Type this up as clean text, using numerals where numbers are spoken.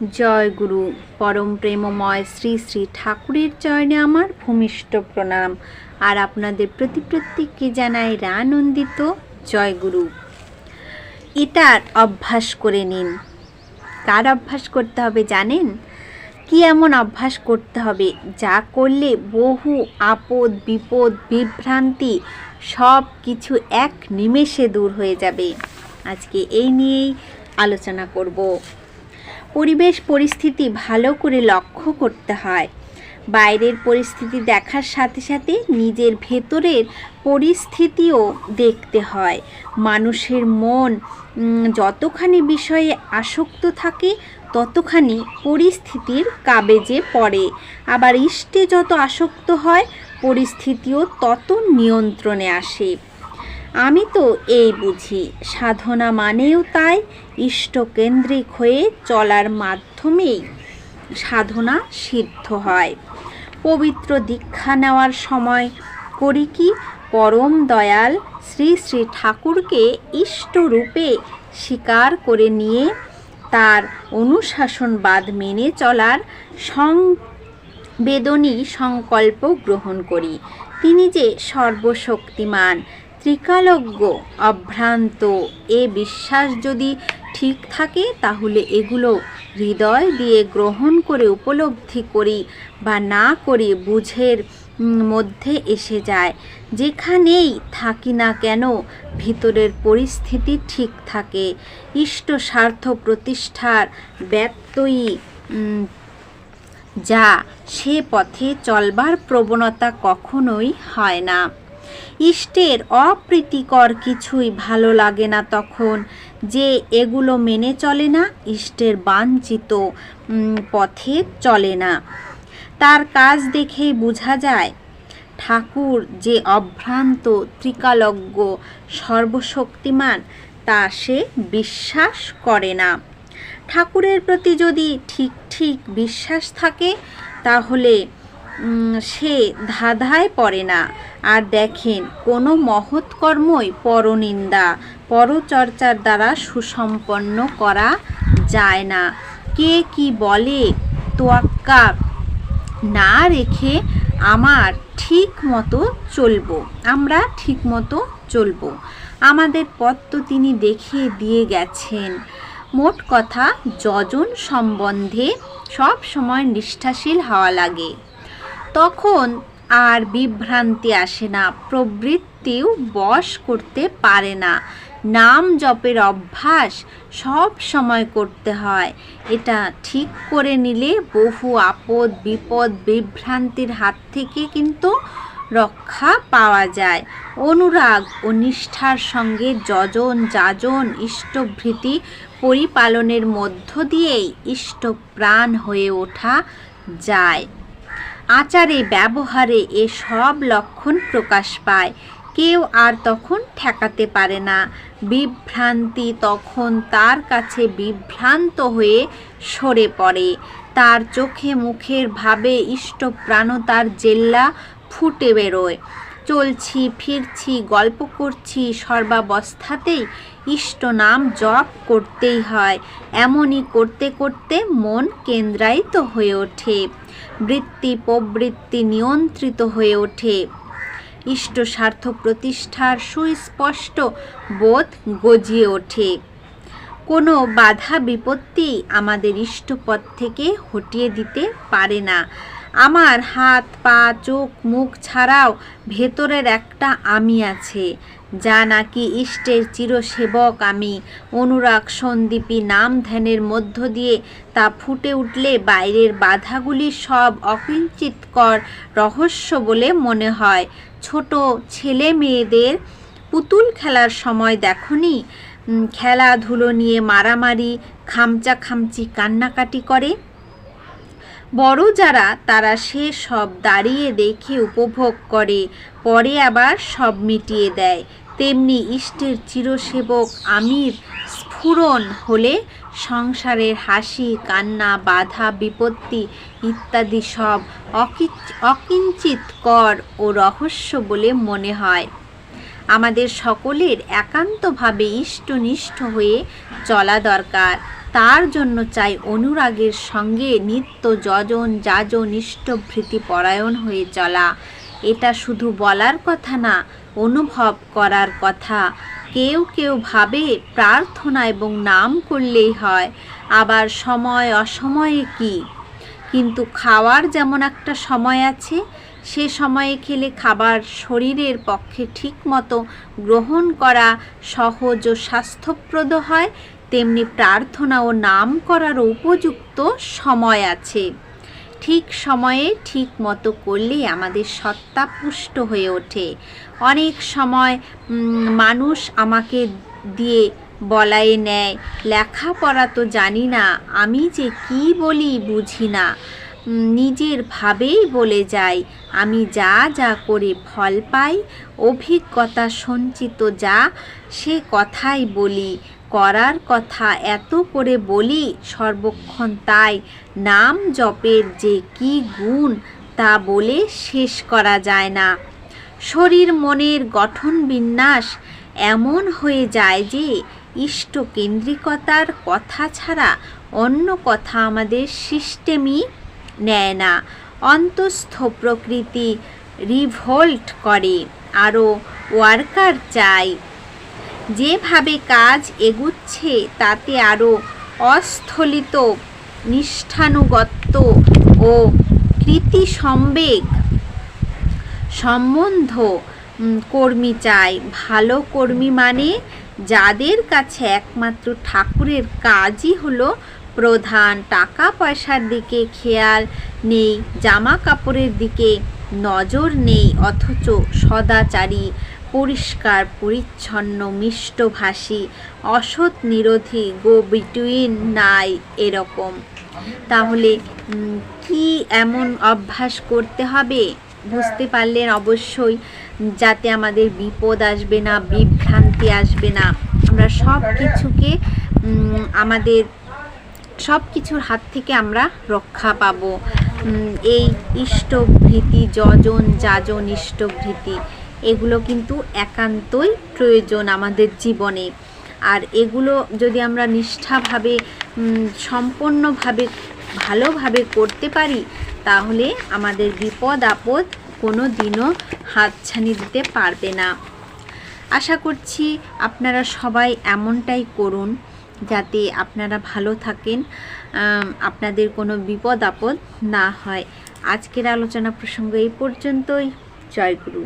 জয় গুরু। পরম প্রেমময় শ্রী শ্রী ঠাকুরের চরণে আমার ভূমিষ্ঠ প্রণাম। আর আপনাদের প্রত্যেককে জানাই আনন্দিত জয় গুরু। এটার অভ্যাস করে নিন। কার অভ্যাস করতে হবে জানেন? কি এমন অভ্যাস করতে হবে যা করলে বহু আপদ বিপদ বিভ্রান্তি সব কিছু এক নিমেষে দূর হয়ে যাবে। আজকে এই নিয়েই আলোচনা করব। পরিবেশ পরিস্থিতি ভালো করে লক্ষ্য করতে হয়। বাইরের পরিস্থিতি দেখার সাথে সাথে নিজের ভেতরের পরিস্থিতিও দেখতে হয়। মানুষের মন যতখানি বিষয়ে আসক্ত থাকে ততখানি পরিস্থিতির কাবেজে পড়ে। আবার ইষ্টে যত আসক্ত হয় পরিস্থিতিও তত নিয়ন্ত্রণে আসে। আমি তো এই বুঝি, সাধনা মানেও তাই ইষ্টকেন্দ্রিক হয়ে চলার মাধ্যমেই সাধনা সিদ্ধ হয়। পবিত্র দীক্ষা নেওয়ার সময় করি কি, পরম দয়াল শ্রী শ্রী ঠাকুরকে ইষ্টরূপে স্বীকার করে নিয়ে তার অনুশাসনবাদ মেনে চলার সংবেদনী সংকল্প গ্রহণ করি। তিনি যে সর্বশক্তিমান, ত্রিকালজ্ঞ, অভ্রান্ত, এ বিশ্বাস যদি ঠিক থাকে তাহলে এগুলো হৃদয় দিয়ে গ্রহণ করে উপলব্ধি করি বা না করি বুঝের মধ্যে এসে যায়। যেখানেই থাকি না কেন ভিতরের পরিস্থিতি ঠিক থাকে। ইষ্ট স্বার্থ প্রতিষ্ঠার ব্যত্যয়ী যা সে পথে চলবার প্রবণতা কখনোই হয় না। ইষ্টের অপ্রীতিকর কিছুই ভালো লাগে না তখন যে এগুলো মেনে চলে না, ইষ্টের বাঞ্ছিত পথে চলে না। তার কাজ দেখেই বোঝা যায় ঠাকুর যে অভ্রান্ত, ত্রিকালজ্ঞ, সর্বশক্তিমান তা সে বিশ্বাস করে না। ঠাকুরের প্রতি যদি ঠিক বিশ্বাস থাকে তাহলে সে ধাঁধায় পড়ে না। আর দেখেন, কোনো মহৎ কর্মই পরনিন্দা পরচর্চার দ্বারা সুসম্পন্ন করা যায় না। কে কি বলে তোয়াক্কা না রেখে আমরা ঠিক মতো চলবো। আমাদের পথ তো তিনি দেখিয়ে দিয়ে গেছেন। মোট কথা, যজন সম্বন্ধে সব সময় নিষ্ঠাশীল হওয়া লাগে। তখন আর বিভ্রান্তি আসে না, প্রবৃত্তিও বশ করতে পারে না। নাম জপের অভ্যাস সব সময় করতে হয়। এটা ঠিক করে নিলে বহু আপদ বিপদ বিভ্রান্তির হাত থেকে কিন্তু রক্ষা পাওয়া যায়। অনুরাগ ও নিষ্ঠার সঙ্গে যজন যাজন ইষ্টভৃতি পরিপালনের মধ্য দিয়েই ইষ্টপ্রাণ হয়ে ওঠা যায়। আচারে ব্যবহারে এ সব লক্ষণ প্রকাশ পায়। কেউ আর তখন ঠেকাতে পারে না। বিভ্রান্তি তখন তার কাছে বিভ্রান্ত হয়ে সরে পড়ে। তার চোখে মুখের ভাবে ইষ্টপ্রাণতার জেল্লা ফুটে বেরোয়। চলছি ফিরছি গল্প করছি, সর্বাবস্থাতেই ইষ্ট নাম জপ করতেই হয়। এমনই করতে করতে মন কেন্দ্রায়িত হয়ে ওঠে, বৃত্তি প্রবৃত্তি নিয়ন্ত্রিত হয়ে ওঠে। ইষ্ট স্বার্থ প্রতিষ্ঠার সুস্পষ্ট বোধ গজিয়ে ওঠে। কোনো বাধা বিপত্তি আমাদের ইষ্টপথ থেকে হটিয়ে দিতে পারে না। আমার হাত পা চোখ মুখ ছাড়াও ভেতরের একটা আমি আছে, যা নাকি ইষ্টের চিরসেবক আমি। অনুরাগ সন্দীপী নাম ধ্যানের মধ্য দিয়ে তা ফুটে উঠলে বাইরের বাধাগুলি সব অকিঞ্চিৎকর রহস্য বলে মনে হয়। ছোট ছেলে মেয়েদের পুতুল খেলার সময় দেখনি, খেলাধুলো নিয়ে মারামারি খামচি কান্নাকাটি করে। বড় যারা তারা সে সব দাঁড়িয়ে দেখে উপভোগ করে, পরে আবার সব মিটিয়ে দেয়। তেমনি ইষ্টের চিরসেবক আমির স্ফুরণ হলে সংসারের হাসি কান্না বাধা বিপত্তি ইত্যাদি সব অকিঞ্চিৎকর ও রহস্য বলে মনে হয়। আমাদের সকলের একান্তভাবে ইষ্টনিষ্ঠ হয়ে চলা দরকার। তার জন্য চাই অনুরাগের সঙ্গে নিত্য যজন যাজন ইষ্টভৃতি পরায়ণ হয়ে চলা। এটা শুধু বলার কথা না, অনুভব করার কথা। কেউ কেউ ভাবে প্রার্থনা এবং নাম করলেই হয়, আবার সময় অসময়ে কি। কিন্তু খাওয়ার যেমন একটা সময় আছে, সে সময়ে খেলে খাবার শরীরের পক্ষে ঠিকমতো গ্রহণ করা সহজ ও স্বাস্থ্যপ্রদ হয়, তেমনি প্রার্থনা ও নাম করার উপযুক্ত সময় আছে। ঠিক সময়ে ঠিক মতো করলেই আমাদের সত্তা পুষ্ট হয়ে ওঠে। অনেক সময় মানুষ আমাকে দিয়ে বলায় নেয়, লেখাপড়া তো জানি না, আমি যে কি বলি বুঝি না। নিজের ভাবেই বলে যাই, আমি যা যা করে ফল পাই, অভিজ্ঞতা সঞ্চিত যা, সে কথাই বলি। করার কথা এত করে বলি সর্বক্ষণ তাই, নাম জপের যে কি গুণ তা বলে শেষ করা যায় না। শরীর মনের গঠন বিন্যাস এমন হয়ে যায় যে ইষ্টকেন্দ্রিকতার কথা ছাড়া অন্য কথা আমাদের সিস্টেমই নেয় না। অন্তস্থ প্রকৃতি রিভোল্ট করে, আরও ওয়ার্কার চাই। যেভাবে কাজ এগুচ্ছে তাতে আরও অস্থলিত নিষ্ঠানুগত্য ও কৃতিসম্বেগ সম্বন্ধ কর্মী চাই। ভালো কর্মী মানে যাদের কাছে একমাত্র ঠাকুরের কাজই হলো প্রধান, টাকা পয়সার দিকে খেয়াল নেই, জামা কাপড়ের দিকে নজর নেই, অথচ সদাচারী, পরিষ্কার পরিচ্ছন্ন, মিষ্টভাষী, অসৎ নিরোধী, গো বিটুইন নাই এরকম। তাহলে কি এমন অভ্যাস করতে হবে বুঝতে পারলেন অবশ্যই, যাতে আমাদের বিপদ আসবে না, বিভ্রান্তি আসবে না, আমরা সব কিছুকে আমাদের সব কিছুর হাত থেকে আমরা রক্ষা পাব। এই ইষ্টভৃতি, যজন যাজন ইষ্টভৃতি, এগুলো কিন্তু একান্তই প্রয়োজন আমাদের জীবনে। আর এগুলো যদি আমরা নিষ্ঠাভাবে সম্পূর্ণভাবে ভালোভাবে করতে পারি, তাহলে আমাদের বিপদ আপদ কোনো দিনও হাতছানি দিতে পারবে না। আশা করছি আপনারা সবাই এমনটাই করুন, যাতে আপনারা ভালো থাকেন, আপনাদের কোনো বিপদ আপদ না হয়। আজকের আলোচনা প্রসঙ্গ এই পর্যন্তই। জয় গুরু।